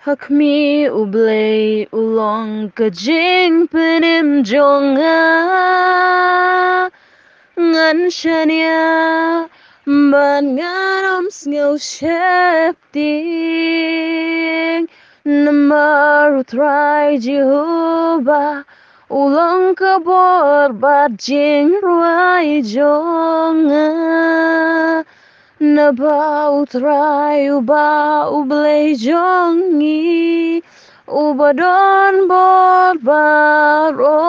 Hak mi ublay ulong ka jing penim jonga ngan shania ban nganom sngau shep ding namaru try Jehovah ulong ka bor bat jing ruai jonga na ba utray uba ublay jongi uba don bor baro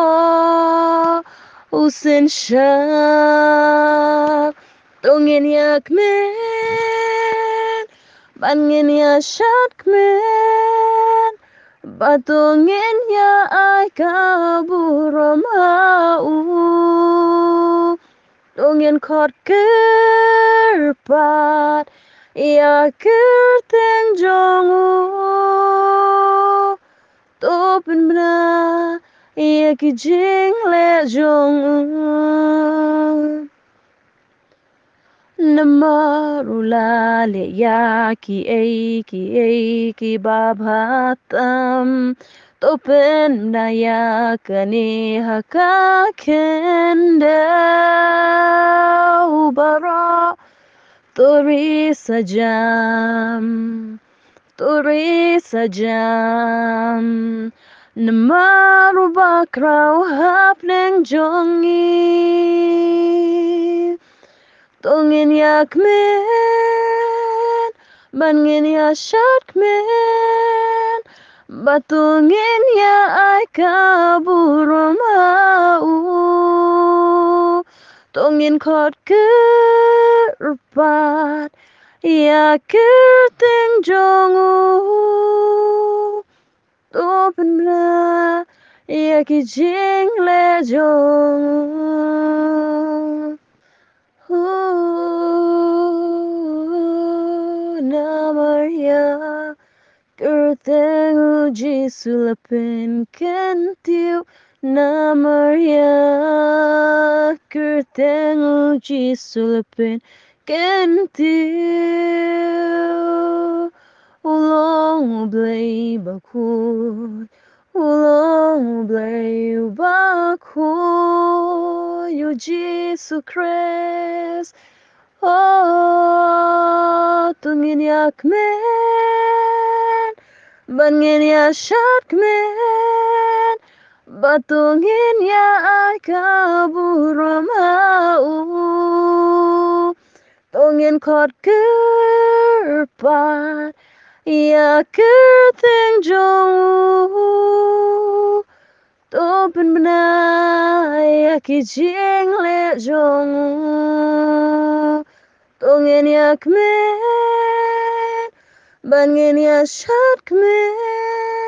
usin siya tungin yak men bangin ya shat men batungin ya ay kaburam hau tungin kot kerpat ya kerteng jongu topin bna ya ki jing le jongu namarula le ya ki babhatam topin bna ya kani haka kenda ubara Turi sajam Namaru bakrau hapneng jongi Tongin yak men Bangin ya shat men Batungin ya ay kaburum hau Tongin kot kerpat ya kerteng jongu Open bla ya ki jing le jongu Namar ya kerteng uji sulapin kentiu Namar ya kerteng uji sulapin kentiu Ulong blay bakul Ulong blay bakul You Jesus Christ Oh tungin yak men Bangin ya shat men Batungin ya ay kaburam hau Tongin kot kerpat ya kerteng jongu Topin bna ya ki jing le jongu Tongin yak men Bangin ya shat men